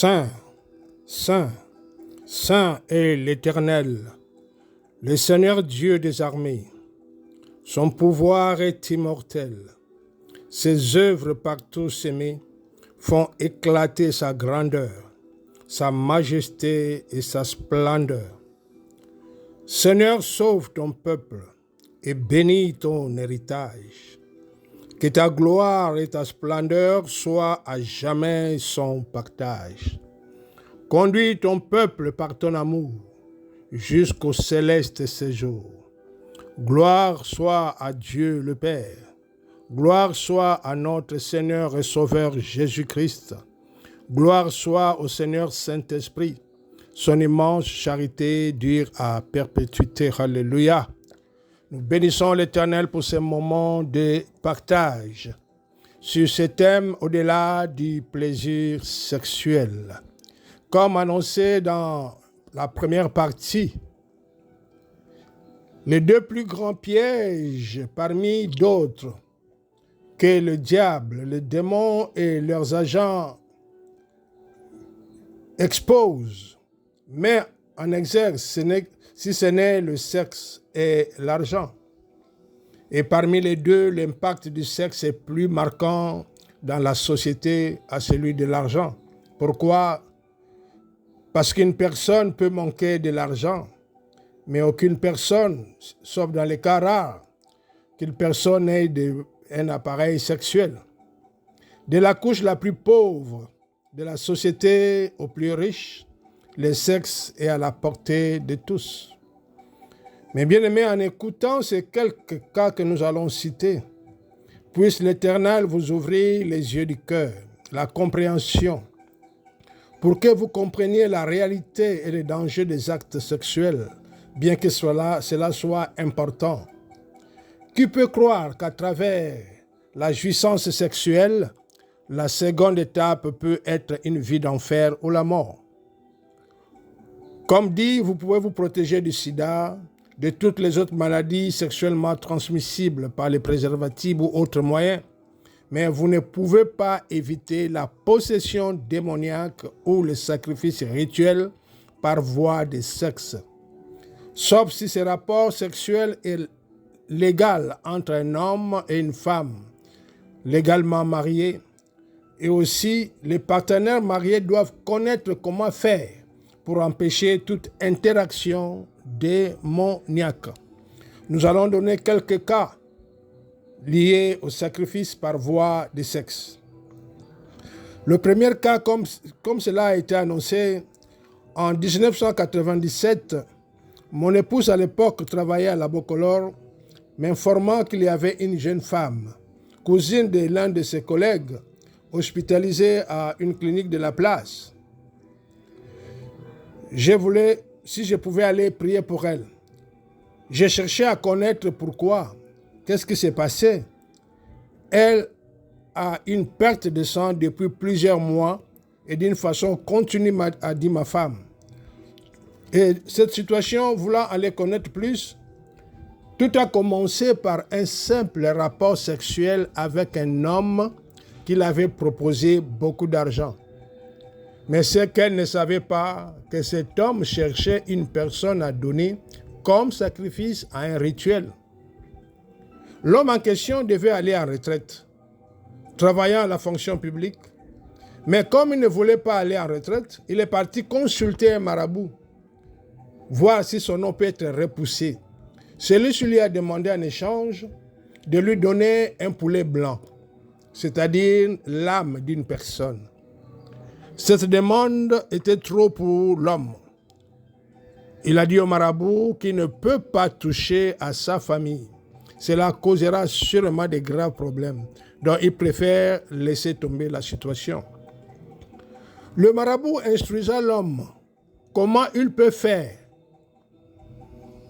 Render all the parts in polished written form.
Saint, Saint, Saint est l'Éternel, le Seigneur Dieu des armées. Son pouvoir est immortel. Ses œuvres partout sémées font éclater sa grandeur, sa majesté et sa splendeur. Seigneur, sauve ton peuple et bénis ton héritage. Que ta gloire et ta splendeur soient à jamais son partage. Conduis ton peuple par ton amour jusqu'au céleste séjour. Gloire soit à Dieu le Père. Gloire soit à notre Seigneur et Sauveur Jésus-Christ. Gloire soit au Seigneur Saint-Esprit. Son immense charité dure à perpétuité. Alléluia. Nous bénissons l'Éternel pour ce moment de partage sur ce thème au-delà du plaisir sexuel. Comme annoncé dans la première partie, les deux plus grands pièges parmi d'autres que le diable, le démon et leurs agents exposent, mais en exergue, si ce n'est le sexe et l'argent. Et parmi les deux, l'impact du sexe est plus marquant dans la société à celui de l'argent. Pourquoi? Parce qu'une personne peut manquer de l'argent, mais aucune personne, sauf dans les cas rares, qu'une personne ait un appareil sexuel. De la couche la plus pauvre de la société aux plus riches, le sexe est à la portée de tous. Mais bien aimés, en écoutant ces quelques cas que nous allons citer, puisse l'Éternel vous ouvrir les yeux du cœur, la compréhension, pour que vous compreniez la réalité et les dangers des actes sexuels, bien que cela soit important. Qui peut croire qu'à travers la jouissance sexuelle, la seconde étape peut être une vie d'enfer ou la mort? Comme dit, vous pouvez vous protéger du sida, de toutes les autres maladies sexuellement transmissibles par les préservatifs ou autres moyens, mais vous ne pouvez pas éviter la possession démoniaque ou le sacrifice rituel par voie de sexe. Sauf si ce rapport sexuel est légal entre un homme et une femme, légalement mariés, et aussi les partenaires mariés doivent connaître comment faire pour empêcher toute interaction démoniaque. Nous allons donner quelques cas liés au sacrifice par voie de sexe. Le premier cas, comme cela a été annoncé, en 1997, mon épouse à l'époque travaillait à la Bocolore, m'informant qu'il y avait une jeune femme, cousine de l'un de ses collègues, hospitalisée à une clinique de la place. Je voulais, si je pouvais aller prier pour elle. J'ai cherché à connaître pourquoi. Qu'est-ce qui s'est passé? Elle a une perte de sang depuis plusieurs mois et d'une façon continue, a dit ma femme. Et cette situation, voulant aller connaître plus, tout a commencé par un simple rapport sexuel avec un homme qui l'avait proposé beaucoup d'argent. Mais c'est qu'elle ne savait pas que cet homme cherchait une personne à donner comme sacrifice à un rituel. L'homme en question devait aller en retraite, travaillant à la fonction publique. Mais comme il ne voulait pas aller en retraite, il est parti consulter un marabout, voir si son nom peut être repoussé. Celui-ci lui a demandé en échange de lui donner un poulet blanc, c'est-à-dire l'âme d'une personne. Cette demande était trop pour l'homme. Il a dit au marabout qu'il ne peut pas toucher à sa famille. Cela causera sûrement de graves problèmes. Donc il préfère laisser tomber la situation. Le marabout instruisa l'homme comment il peut faire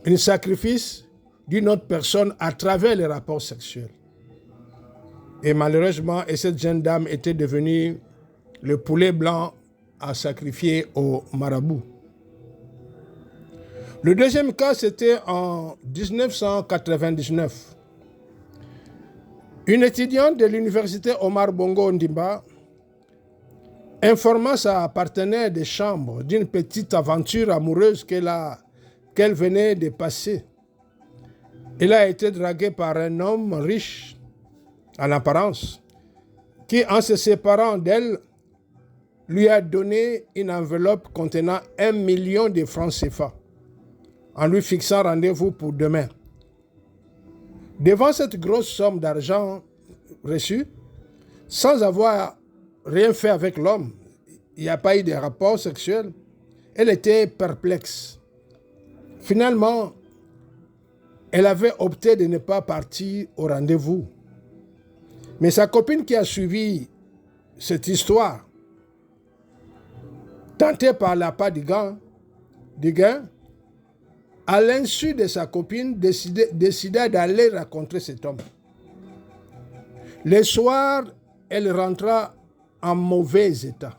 un sacrifice d'une autre personne à travers les rapports sexuels. Et malheureusement, cette jeune dame était devenue le poulet blanc à sacrifier au marabout. Le deuxième cas, c'était en 1999. Une étudiante de l'université Omar Bongo Ondimba informant sa partenaire de chambre d'une petite aventure amoureuse qu'elle venait de passer. Il a été dragué par un homme riche, en apparence, qui, en se séparant d'elle, lui a donné une enveloppe contenant 1 million de francs CFA, en lui fixant rendez-vous pour demain. Devant cette grosse somme d'argent reçue, sans avoir rien fait avec l'homme, il n'y a pas eu de rapport sexuel, elle était perplexe. Finalement, elle avait opté de ne pas partir au rendez-vous. Mais sa copine qui a suivi cette histoire, tentée par l'appât du gain, à l'insu de sa copine, décida d'aller rencontrer cet homme. Le soir, elle rentra en mauvais état.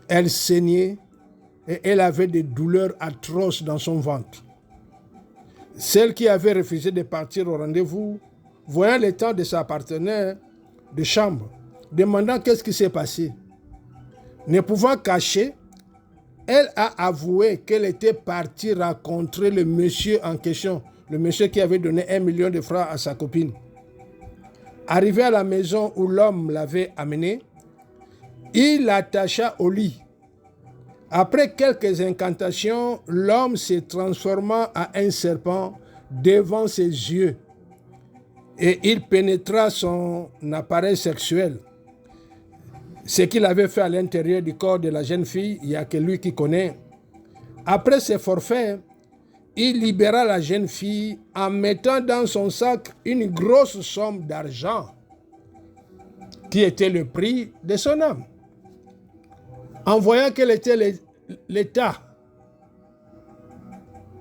Elle saignait et elle avait des douleurs atroces dans son ventre. Celle qui avait refusé de partir au rendez-vous, voyant l'état de sa partenaire de chambre, demandant qu'est-ce qui s'est passé. Ne pouvant cacher, elle a avoué qu'elle était partie rencontrer le monsieur en question, le monsieur qui avait donné 1 million de francs à sa copine. Arrivé à la maison où l'homme l'avait amené, il l'attacha au lit. Après quelques incantations, l'homme se transforma en un serpent devant ses yeux et il pénétra son appareil sexuel. Ce qu'il avait fait à l'intérieur du corps de la jeune fille, il n'y a que lui qui connaît. Après ce forfait, il libéra la jeune fille en mettant dans son sac une grosse somme d'argent qui était le prix de son âme. En voyant quel était l'état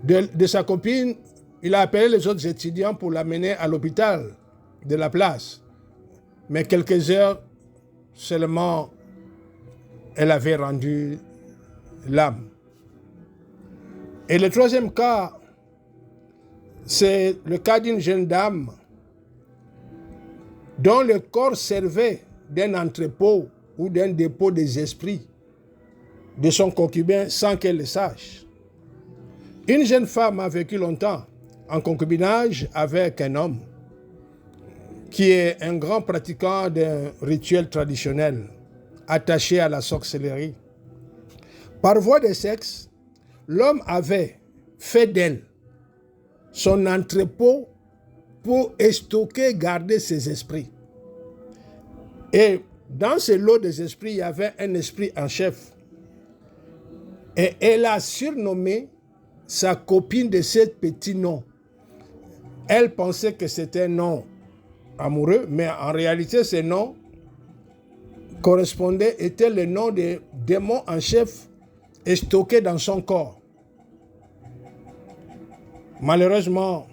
de sa copine, il a appelé les autres étudiants pour l'amener à l'hôpital de la place. Mais quelques heures seulement, elle avait rendu l'âme. Et le troisième cas, c'est le cas d'une jeune dame dont le corps servait d'un entrepôt ou d'un dépôt des esprits de son concubin sans qu'elle le sache. Une jeune femme a vécu longtemps en concubinage avec un homme qui est un grand pratiquant d'un rituel traditionnel attaché à la sorcellerie. Par voie de sexe, l'homme avait fait d'elle son entrepôt pour stocker, garder ses esprits. Et dans ce lot des esprits, il y avait un esprit en chef. Et elle a surnommé sa copine de ce petit nom. Elle pensait que c'était un nom amoureux, mais en réalité, ce nom était le nom des démons en chef stocké dans son corps. Malheureusement,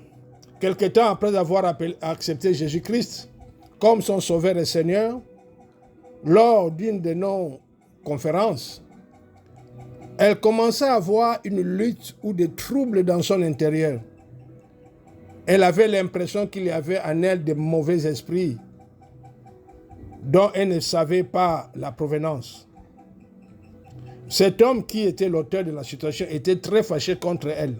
quelque temps après avoir accepté Jésus-Christ comme son Sauveur et Seigneur, lors d'une de nos conférences, elle commença à avoir une lutte ou des troubles dans son intérieur. Elle avait l'impression qu'il y avait en elle de mauvais esprits dont elle ne savait pas la provenance. Cet homme qui était l'auteur de la situation était très fâché contre elle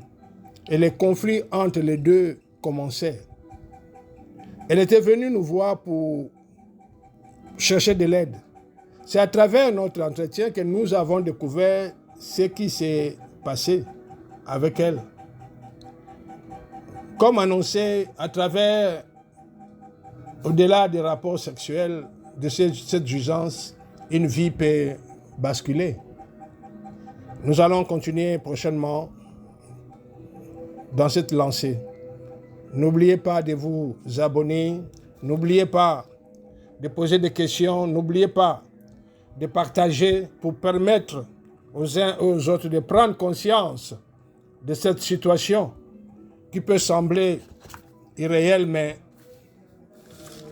et les conflits entre les deux commençaient. Elle était venue nous voir pour chercher de l'aide. C'est à travers notre entretien que nous avons découvert ce qui s'est passé avec elle. Comme annoncé, à travers, au-delà des rapports sexuels, de cette jouissance, une vie peut basculer. Nous allons continuer prochainement dans cette lancée. N'oubliez pas de vous abonner, n'oubliez pas de poser des questions, n'oubliez pas de partager pour permettre aux uns et aux autres de prendre conscience de cette situation qui peut sembler irréelle, mais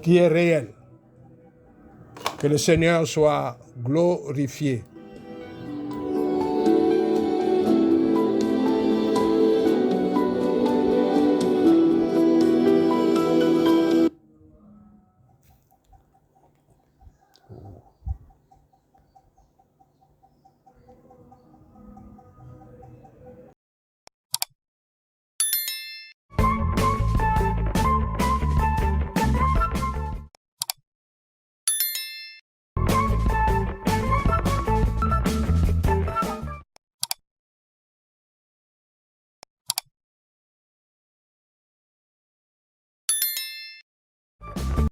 qui est réelle. Que le Seigneur soit glorifié.